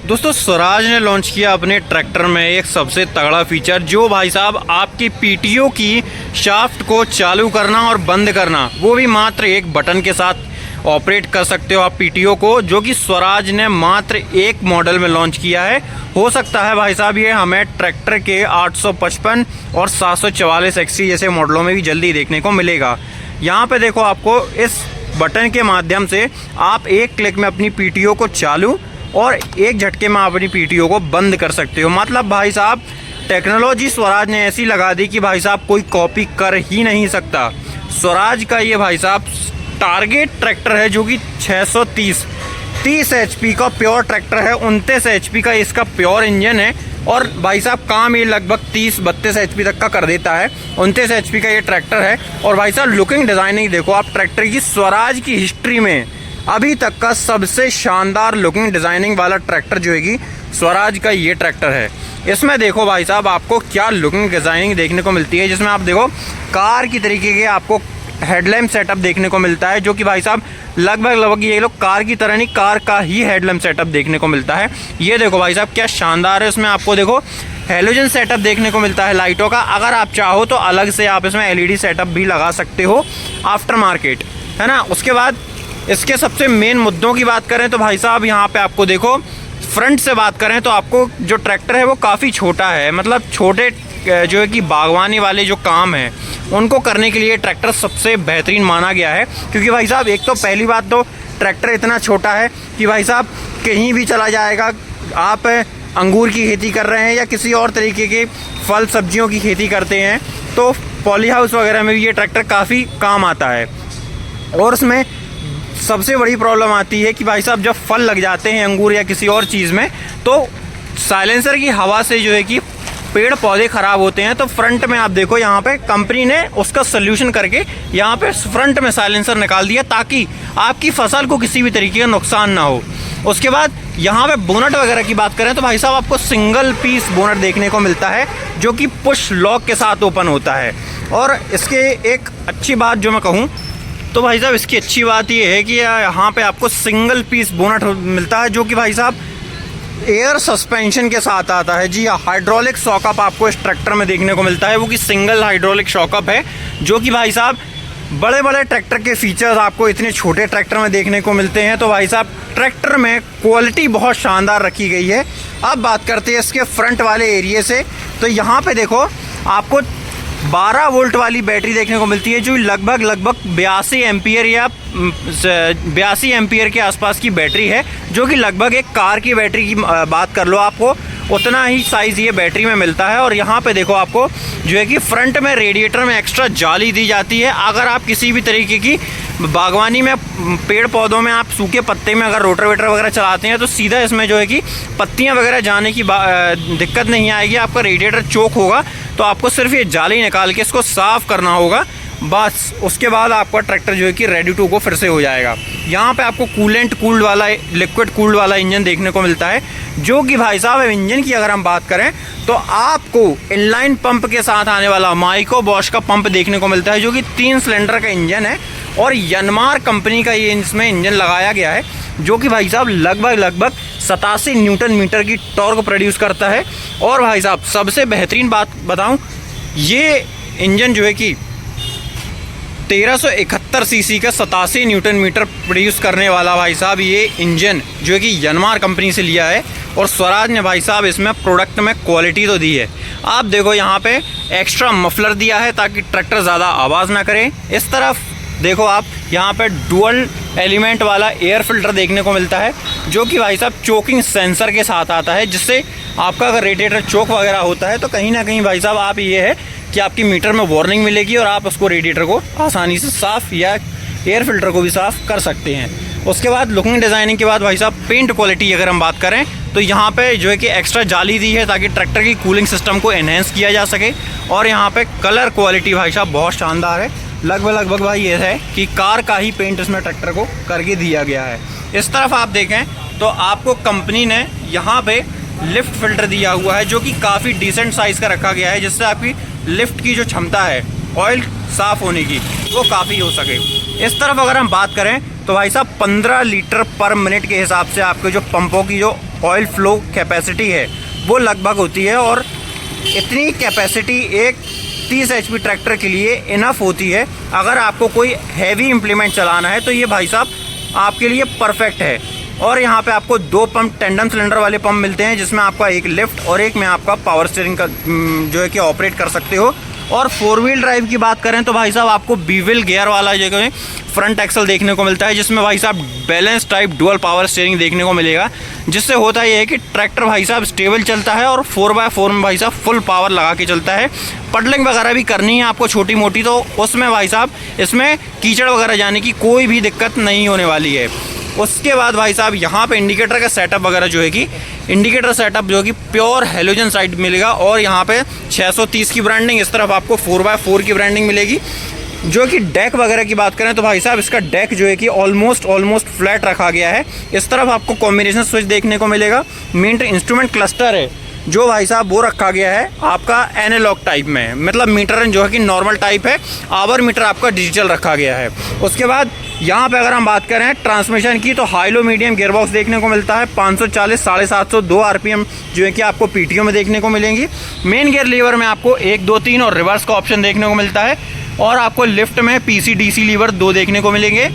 दोस्तों स्वराज ने लॉन्च किया अपने ट्रैक्टर में एक सबसे तगड़ा फीचर, जो भाई साहब आपकी पीटीओ की शाफ्ट को चालू करना और बंद करना वो भी मात्र एक बटन के साथ ऑपरेट कर सकते हो आप पीटीओ को, जो कि स्वराज ने मात्र एक मॉडल में लॉन्च किया है। हो सकता है भाई साहब ये हमें ट्रैक्टर के 855 और 744 एक्सटी जैसे मॉडलों में भी जल्दी देखने को मिलेगा। यहाँ पे देखो, आपको इस बटन के माध्यम से आप एक क्लिक में अपनी पीटीओ को चालू और एक झटके में अपनी पीटीओ को बंद कर सकते हो। मतलब भाई साहब टेक्नोलॉजी स्वराज ने ऐसी लगा दी कि भाई साहब कोई कॉपी कर ही नहीं सकता। स्वराज का ये भाई साहब टारगेट ट्रैक्टर है, जो कि 630 एचपी का प्योर ट्रैक्टर है। 29 एचपी का इसका प्योर इंजन है और भाई साहब काम ये लगभग 30-32 एचपी तक का कर देता है। 29 एचपी का ये ट्रैक्टर है। और भाई साहब लुकिंग डिज़ाइनिंग देखो आप ट्रैक्टर की, स्वराज की हिस्ट्री में अभी तक का सबसे शानदार लुकिंग डिज़ाइनिंग वाला ट्रैक्टर जो है कि स्वराज का ये ट्रैक्टर है। इसमें देखो भाई साहब आपको क्या लुकिंग डिज़ाइनिंग देखने को मिलती है, जिसमें आप देखो कार की तरीके के आपको हेडलैम्प सेटअप देखने को मिलता है, जो कि भाई साहब लगभग ये लोग कार की तरह नहीं, कार का ही हेडलैम्प सेटअप देखने को मिलता है। ये देखो भाई साहब क्या शानदार है। इसमें आपको देखो हेलोजन सेटअप देखने को मिलता है लाइटों का। अगर आप चाहो तो अलग से आप इसमें एलईडी सेटअप भी लगा सकते हो आफ्टर मार्केट, है ना। उसके बाद इसके सबसे मेन मुद्दों की बात करें तो भाई साहब यहाँ पे आपको देखो फ्रंट से बात करें तो आपको जो ट्रैक्टर है वो काफ़ी छोटा है। मतलब छोटे जो है कि बागवानी वाले जो काम है उनको करने के लिए ट्रैक्टर सबसे बेहतरीन माना गया है। क्योंकि भाई साहब एक तो पहली बात तो ट्रैक्टर इतना छोटा है कि भाई साहब कहीं भी चला जाएगा। आप अंगूर की खेती कर रहे हैं या किसी और तरीके के फल सब्जियों की खेती करते हैं तो पॉली हाउस वगैरह में भी ये ट्रैक्टर काफ़ी काम आता है। और उसमें सबसे बड़ी प्रॉब्लम आती है कि भाई साहब जब फल लग जाते हैं अंगूर या किसी और चीज़ में, तो साइलेंसर की हवा से जो है कि पेड़ पौधे ख़राब होते हैं। तो फ्रंट में आप देखो यहाँ पे कंपनी ने उसका सल्यूशन करके यहाँ पे फ्रंट में साइलेंसर निकाल दिया, ताकि आपकी फसल को किसी भी तरीके का नुकसान ना हो। उसके बाद यहाँ पे बोनट वगैरह की बात करें तो भाई साहब आपको सिंगल पीस बोनट देखने को मिलता है, जो कि पुश लॉक के साथ ओपन होता है। और इसके एक अच्छी बात जो मैं कहूँ तो भाई साहब इसकी अच्छी बात ये है कि यहाँ पे आपको सिंगल पीस बोनट मिलता है, जो कि भाई साहब एयर सस्पेंशन के साथ आता है। जी हाँ, हाइड्रोलिक शॉकअप आपको इस ट्रैक्टर में देखने को मिलता है, वो कि सिंगल हाइड्रोलिक शॉकअप है, जो कि भाई साहब बड़े बड़े ट्रैक्टर के फीचर्स आपको इतने छोटे ट्रैक्टर में देखने को मिलते हैं। तो भाई साहब ट्रैक्टर में क्वालिटी बहुत शानदार रखी गई है। अब बात करते हैं इसके फ्रंट वाले एरिए से, तो यहाँ पे देखो आपको 12 वोल्ट वाली बैटरी देखने को मिलती है, जो लगभग 82 एम्पियर या 82 एम्पियर के आसपास की बैटरी है, जो कि लगभग एक कार की बैटरी की बात कर लो आपको उतना ही साइज़ ये बैटरी में मिलता है। और यहाँ पे देखो आपको जो है कि फ्रंट में रेडिएटर में एक्स्ट्रा जाली दी जाती है। अगर आप किसी भी तरीके की बागवानी में पेड़ पौधों में आप सूखे पत्ते में अगर रोटावेटर वगैरह चलाते हैं तो सीधा इसमें जो है कि पत्तियाँ वगैरह जाने की दिक्कत नहीं आएगी। आपका रेडिएटर चोक होगा तो आपको सिर्फ ये जाली निकाल के इसको साफ़ करना होगा, बस उसके बाद आपका ट्रैक्टर जो है कि रेडी टू गो फिर से हो जाएगा। यहाँ पे आपको कूलेंट कूल्ड वाला, लिक्विड कूल्ड वाला इंजन देखने को मिलता है, जो कि भाई साहब इंजन की अगर हम बात करें तो आपको इनलाइन पंप के साथ आने वाला माइको बॉश का पंप देखने को मिलता है, जो कि 3 सिलेंडर का इंजन है। और यनमार कंपनी का ये इसमें इंजन लगाया गया है, जो कि भाई साहब लगभग 87 न्यूटन मीटर की टॉर्क प्रोड्यूस करता है। और भाई साहब सबसे बेहतरीन बात बताऊं, ये इंजन जो है कि 1371 सीसी का 87 न्यूटन मीटर प्रोड्यूस करने वाला भाई साहब ये इंजन जो है कि यनमार कंपनी से लिया है। और स्वराज ने भाई साहब इसमें प्रोडक्ट में क्वालिटी तो दी है। आप देखो यहाँ पे एक्स्ट्रा मफलर दिया है ताकि ट्रैक्टर ज़्यादा आवाज़ ना करे। इस तरफ देखो आप यहाँ पे डुअल एलिमेंट वाला एयर फिल्टर देखने को मिलता है, जो कि भाई साहब चोकिंग सेंसर के साथ आता है, जिससे आपका अगर रेडिएटर चोक वगैरह होता है तो कहीं ना कहीं भाई साहब आप ये है कि आपकी मीटर में वार्निंग मिलेगी और आप उसको रेडिएटर को आसानी से साफ़ या एयर फिल्टर को भी साफ़ कर सकते हैं। उसके बाद लुकिंग डिज़ाइनिंग के बाद भाई साहब पेंट क्वालिटी अगर हम बात करें तो यहाँ पे जो है कि एक्स्ट्रा जाली दी है ताकि ट्रैक्टर की कूलिंग सिस्टम को एनहेंस किया जा सके। और यहाँ पे कलर क्वालिटी भाई साहब बहुत शानदार है, लगभग भाई ये है कि कार का ही पेंट इसमें ट्रैक्टर को करके दिया गया है। इस तरफ आप देखें तो आपको कंपनी ने यहाँ पे लिफ्ट फिल्टर दिया हुआ है, जो कि काफ़ी डिसेंट साइज़ का रखा गया है, जिससे आपकी लिफ्ट की जो क्षमता है ऑयल साफ़ होने की वो काफ़ी हो सके। इस तरफ अगर हम बात करें तो भाई साहब 15 लीटर पर मिनट के हिसाब से आपके जो पंपों की जो ऑयल फ्लो कैपेसिटी है वो लगभग होती है। और इतनी कैपेसिटी एक 30 HP ट्रैक्टर के लिए इनफ होती है। अगर आपको कोई हैवी इम्प्लीमेंट चलाना है तो ये भाई साहब आपके लिए परफेक्ट है। और यहाँ पे आपको 2 पंप टेंडम सिलेंडर वाले पंप मिलते हैं, जिसमें आपका एक लिफ्ट और एक में आपका पावर स्टीयरिंग का जो है कि ऑपरेट कर सकते हो। और 4 व्हील ड्राइव की बात करें तो भाई साहब आपको बीविल गियर वाला जगह फ्रंट एक्सल देखने को मिलता है, जिसमें भाई साहब balance type dual power steering देखने को मिलेगा। जिससे होता ये है कि ट्रैक्टर भाई साहब स्टेबल चलता है और 4x4 में भाई साहब फुल पावर लगा के चलता है। पडलिंग वगैरह भी करनी है आपको छोटी मोटी, तो उसमें भाई साहब इसमें कीचड़ वगैरह जाने की कोई भी दिक्कत नहीं होने वाली है। उसके बाद भाई साहब यहाँ पे इंडिकेटर का सेटअप वगैरह जो है कि इंडिकेटर सेटअप जो कि प्योर हेलोजन साइड मिलेगा। और यहाँ पे 630 की ब्रांडिंग, इस तरफ आपको 4x4 की ब्रांडिंग मिलेगी। जो कि डेक वगैरह की बात करें तो भाई साहब इसका डेक जो है कि ऑलमोस्ट फ्लैट रखा गया है। इस तरफ आपको कॉम्बिनेशन स्विच देखने को मिलेगा। मेन इंस्ट्रूमेंट क्लस्टर है जो भाई साहब वो रखा गया है आपका एनालॉग टाइप में, मतलब मीटर जो है कि नॉर्मल टाइप है, आवर मीटर आपका डिजिटल रखा गया है। उसके बाद यहाँ पे अगर हम बात करें ट्रांसमिशन की तो हाई लो मीडियम गियरबॉक्स देखने को मिलता है। 540 750 2 RPM जो है कि आपको PTO में देखने को मिलेंगी। मेन गियर लीवर में आपको 1 2 3 और रिवर्स का ऑप्शन देखने को मिलता है। और आपको लिफ्ट में PC-DC लीवर 2 देखने को मिलेंगे।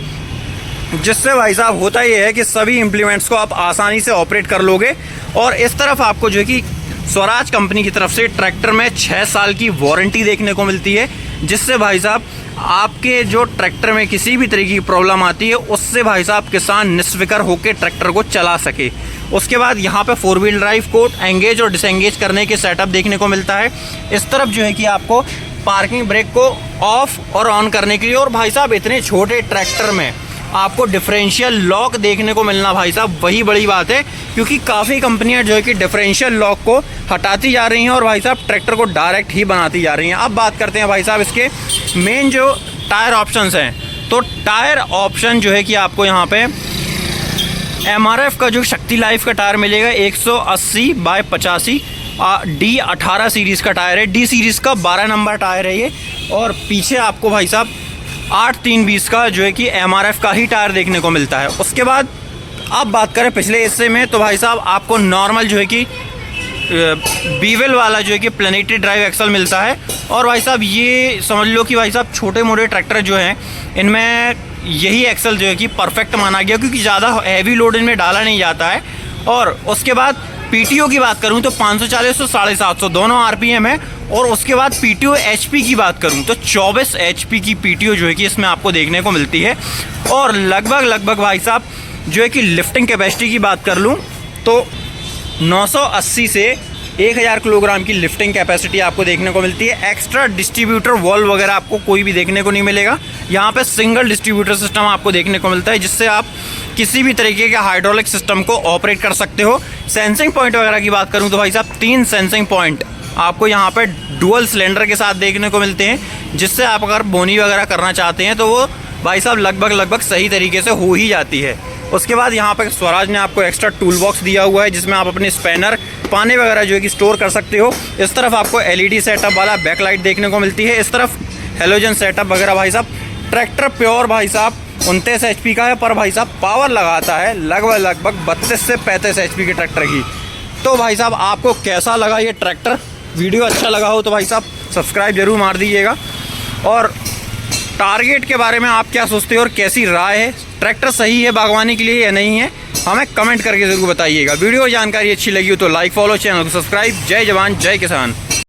जिससे भाई साहब होता ये है कि सभी इम्प्लीमेंट्स को आप आसानी से ऑपरेट कर लोगे। और इस तरफ आपको जो है कि स्वराज कंपनी की तरफ से ट्रैक्टर में 6 साल की वारंटी देखने को मिलती है। जिससे भाई साहब आपके जो ट्रैक्टर में किसी भी तरीके की प्रॉब्लम आती है उससे भाई साहब किसान निस्फिकर होकर ट्रैक्टर को चला सके। उसके बाद यहाँ पे 4 व्हील ड्राइव को एंगेज और डिसएंगेज करने के सेटअप देखने को मिलता है। इस तरफ जो है कि आपको पार्किंग ब्रेक को ऑफ और ऑन करने के लिए। और भाई साहब इतने छोटे ट्रैक्टर में आपको डिफरेंशियल लॉक देखने को मिलना भाई साहब वही बड़ी बात है, क्योंकि काफ़ी कंपनियां जो है कि डिफरेंशियल लॉक को हटाती जा रही हैं और भाई साहब ट्रैक्टर को डायरेक्ट ही बनाती जा रही हैं। अब बात करते हैं भाई साहब इसके मेन जो टायर ऑप्शंस हैं। तो टायर ऑप्शन जो है कि आपको यहाँ पे MRF का जो शक्ति लाइफ का टायर मिलेगा 180/85 D18 सीरीज़ का टायर है। D सीरीज़ का 12 नंबर टायर है ये। और पीछे आपको भाई साहब 8-3-20 का जो है कि MRF का ही टायर देखने को मिलता है। उसके बाद आप बात करें पिछले हिस्से में तो भाई साहब आपको नॉर्मल जो है कि बीवेल वाला जो है कि प्लेनेटरी ड्राइव एक्सल मिलता है। और भाई साहब ये समझ लो कि भाई साहब छोटे मोटे ट्रैक्टर जो हैं इनमें यही एक्सल जो है कि परफेक्ट माना गया, क्योंकि ज़्यादा हैवी लोड इनमें डाला नहीं जाता है। और उसके बाद PTO की बात करूं तो 540 से 750 दोनों RPM है। और उसके बाद PTO HP की बात करूं तो 24 HP की PTO जो है कि इसमें आपको देखने को मिलती है। और लगभग भाई साहब जो है कि लिफ्टिंग कैपेसिटी की बात कर लूं तो 980 से 1000 किलोग्राम की लिफ्टिंग कैपेसिटी आपको देखने को मिलती है। एक्स्ट्रा डिस्ट्रीब्यूटर वॉल्व वगैरह आपको कोई भी देखने को नहीं मिलेगा। यहाँ पे सिंगल डिस्ट्रीब्यूटर सिस्टम आपको देखने को मिलता है, जिससे आप किसी भी तरीके के हाइड्रोलिक सिस्टम को ऑपरेट कर सकते हो। सेंसिंग पॉइंट वगैरह की बात करूँ तो भाई साहब 3 सेंसिंग पॉइंट आपको यहाँ पे डुअल सिलेंडर के साथ देखने को मिलते हैं, जिससे आप अगर बोनी वगैरह करना चाहते हैं तो वो भाई साहब लगभग सही तरीके से हो ही जाती है। उसके बाद यहाँ पर स्वराज ने आपको एक्स्ट्रा टूल बॉक्स दिया हुआ है, जिसमें आप अपने स्पैनर पानी वगैरह जो है कि स्टोर कर सकते हो। इस तरफ आपको LED सेटअप वाला बैकलाइट देखने को मिलती है। इस तरफ हेलोजन सेटअप वगैरह। भाई साहब ट्रैक्टर प्योर भाई साहब 29 HP का है, पर भाई साहब पावर लगाता है लगभग 32 से 35 HP के ट्रैक्टर की। तो भाई साहब आपको कैसा लगा ये ट्रैक्टर? वीडियो अच्छा लगा हो तो भाई साहब सब्सक्राइब जरूर मार दीजिएगा। और टारगेट के बारे में आप क्या सोचते हो और कैसी राय है? ट्रैक्टर सही है बागवानी के लिए या नहीं है? हमें कमेंट करके ज़रूर बताइएगा। वीडियो जानकारी अच्छी लगी हो तो लाइक, फॉलो, चैनल को सब्सक्राइब। जय जवान जय किसान।